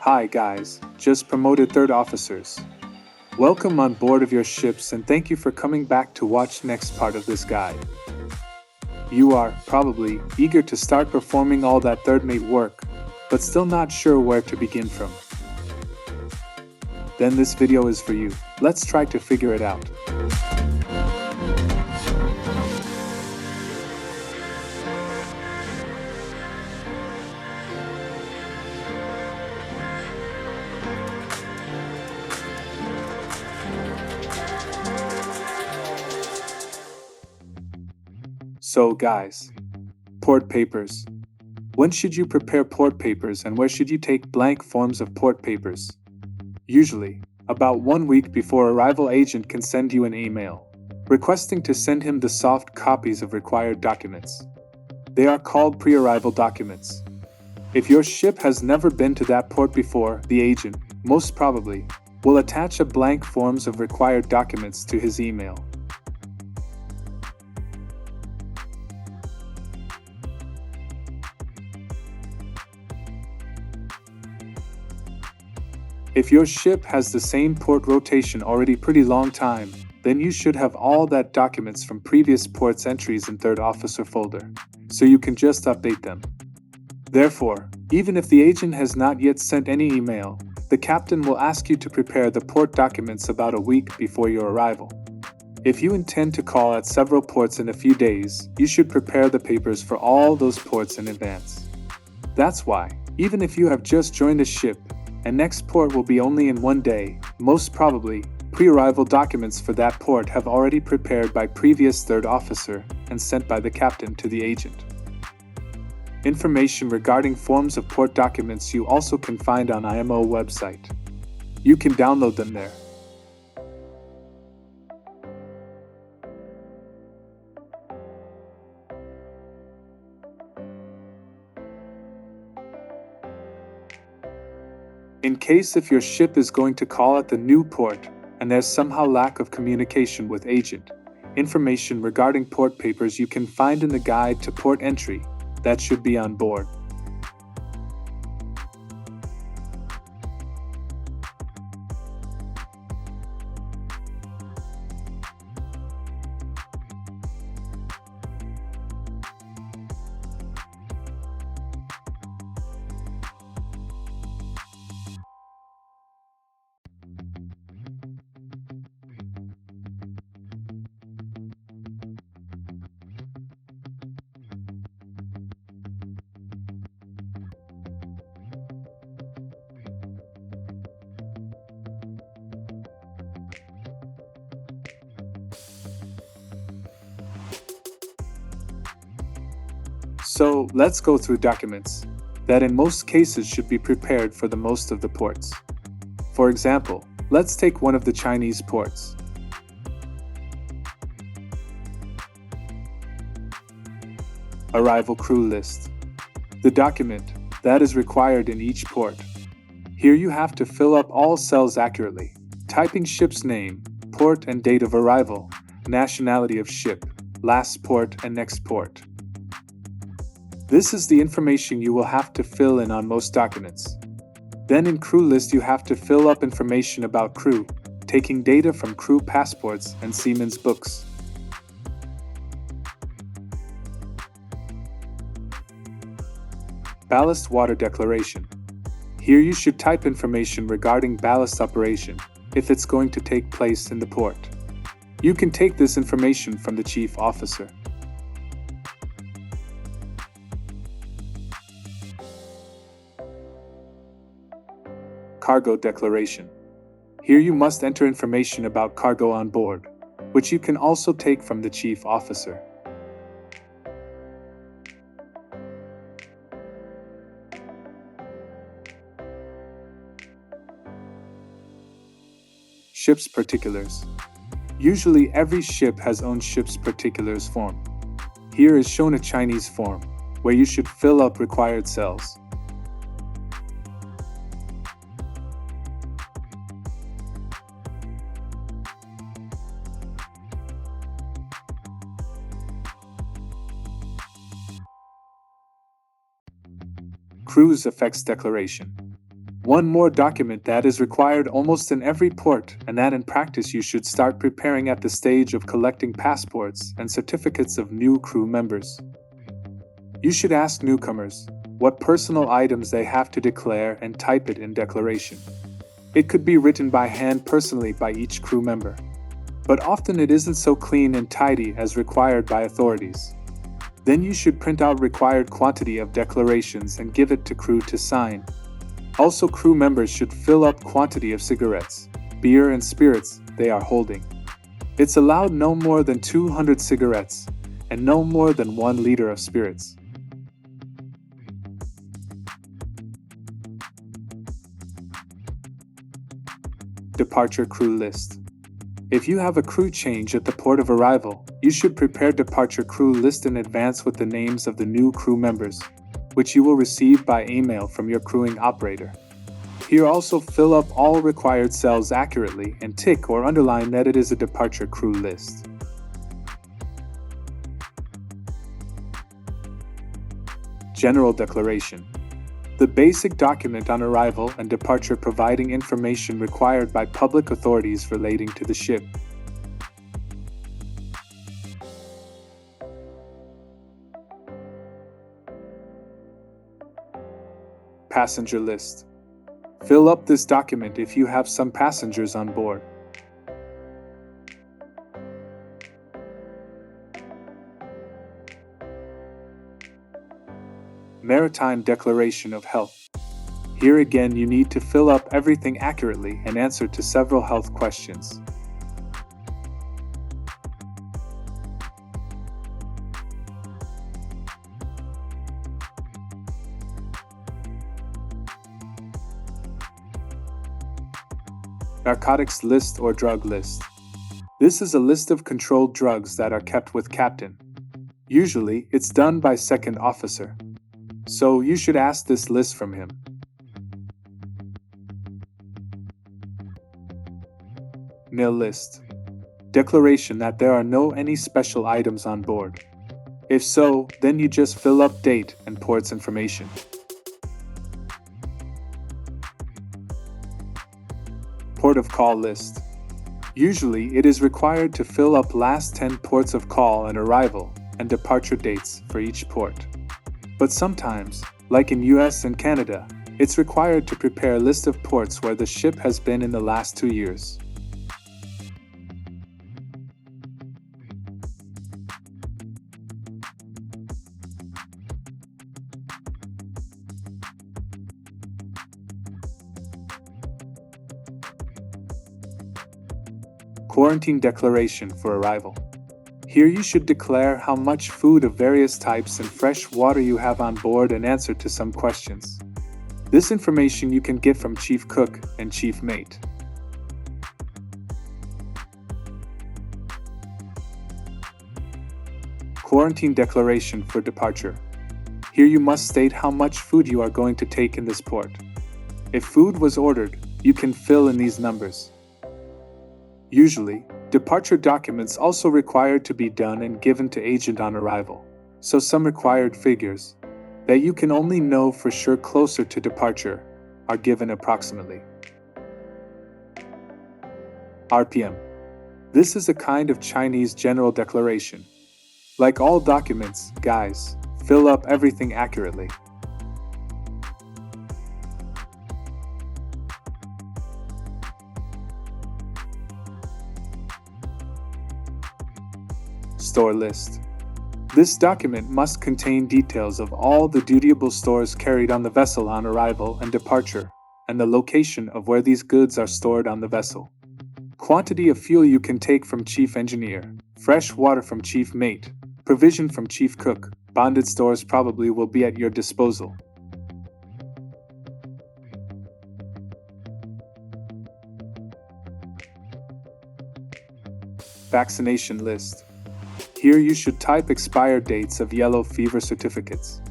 Hi guys, just promoted third officers. Welcome on board of your ships and thank you for coming back to watch next part of this guide. You are, probably, eager to start performing all that third mate work, but still not sure where to begin from. Then this video is for you. Let's try to figure it out. So guys, port papers. When should you prepare port papers and where should you take blank forms of port papers? Usually, about 1 week before arrival, agent can send you an email requesting to send him the soft copies of required documents. They are called pre-arrival documents. If your ship has never been to that port before, the agent, most probably, will attach a blank forms of required documents to his email. If your ship has the same port rotation already pretty long time, then you should have all that documents from previous ports entries in third officer folder, so you can just update them. Therefore, even if the agent has not yet sent any email, the captain will ask you to prepare the port documents about a week before your arrival. If you intend to call at several ports in a few days, you should prepare the papers for all those ports in advance. That's why, even if you have just joined a ship, and next port will be only in 1 day, most probably, pre-arrival documents for that port have already prepared by previous third officer and sent by the captain to the agent. Information regarding forms of port documents you also can find on IMO website. You can download them there. In case if your ship is going to call at the new port and there's somehow lack of communication with agent, information regarding port papers you can find in the guide to port entry that should be on board. So, let's go through documents that in most cases should be prepared for the most of the ports. For example, let's take one of the Chinese ports. Arrival crew list. The document that is required in each port. Here you have to fill up all cells accurately, typing ship's name, port and date of arrival, nationality of ship, last port and next port. This is the information you will have to fill in on most documents. Then in crew list you have to fill up information about crew, taking data from crew passports and seamen's books. Ballast water declaration. Here you should type information regarding ballast operation, if it's going to take place in the port. You can take this information from the chief officer. Cargo declaration. Here you must enter information about cargo on board, which you can also take from the chief officer. Ship's particulars. Usually every ship has own ship's particulars form. Here is shown a Chinese form, where you should fill up required cells. Crew's effects declaration. One more document that is required almost in every port, and that in practice you should start preparing at the stage of collecting passports and certificates of new crew members. You should ask newcomers what personal items they have to declare and type it in declaration. It could be written by hand personally by each crew member, but often it isn't so clean and tidy as required by authorities. Then you should print out required quantity of declarations and give it to crew to sign. Also, crew members should fill up quantity of cigarettes, beer and spirits they are holding. It's allowed no more than 200 cigarettes and no more than 1 liter of spirits. Departure crew list. If you have a crew change at the port of arrival, you should prepare departure crew list in advance with the names of the new crew members, which you will receive by email from your crewing operator. Here also fill up all required cells accurately and tick or underline that it is a departure crew list. General Declaration. The basic document on arrival and departure providing information required by public authorities relating to the ship. Passenger list. Fill up this document if you have some passengers on board. Maritime Declaration of Health. Here again you need to fill up everything accurately and answer to several health questions. Narcotics list or drug list. This is a list of controlled drugs that are kept with captain. Usually, it's done by second officer. So you should ask this list from him. Nil list. Declaration that there are no any special items on board. If so, then you just fill up date and ports information. Port of call list. Usually, it is required to fill up last 10 ports of call and arrival and departure dates for each port. But sometimes, like in US and Canada, it's required to prepare a list of ports where the ship has been in the last 2 years. Quarantine declaration for arrival. Here you should declare how much food of various types and fresh water you have on board and answer to some questions. This information you can get from chief cook and chief mate. Quarantine declaration for departure. Here you must state how much food you are going to take in this port. If food was ordered, you can fill in these numbers. Usually, departure documents also required to be done and given to agent on arrival, so some required figures, that you can only know for sure closer to departure, are given approximately. RPM. This is a kind of Chinese general declaration. Like all documents, guys, fill up everything accurately. Store list. This document must contain details of all the dutiable stores carried on the vessel on arrival and departure, and the location of where these goods are stored on the vessel. Quantity of fuel you can take from chief engineer, fresh water from chief mate, provision from chief cook, bonded stores probably will be at your disposal. Vaccination list. Here you should type expired dates of yellow fever certificates.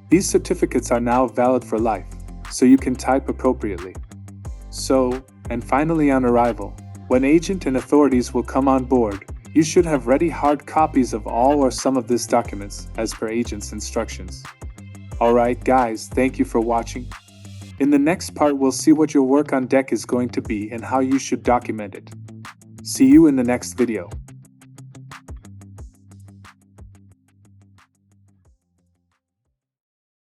These certificates are now valid for life, so you can type appropriately. So, and finally on arrival, when agent and authorities will come on board, you should have ready hard copies of all or some of these documents as per agent's instructions. Alright guys, thank you for watching. In the next part we'll see what your work on deck is going to be and how you should document it. See you in the next video.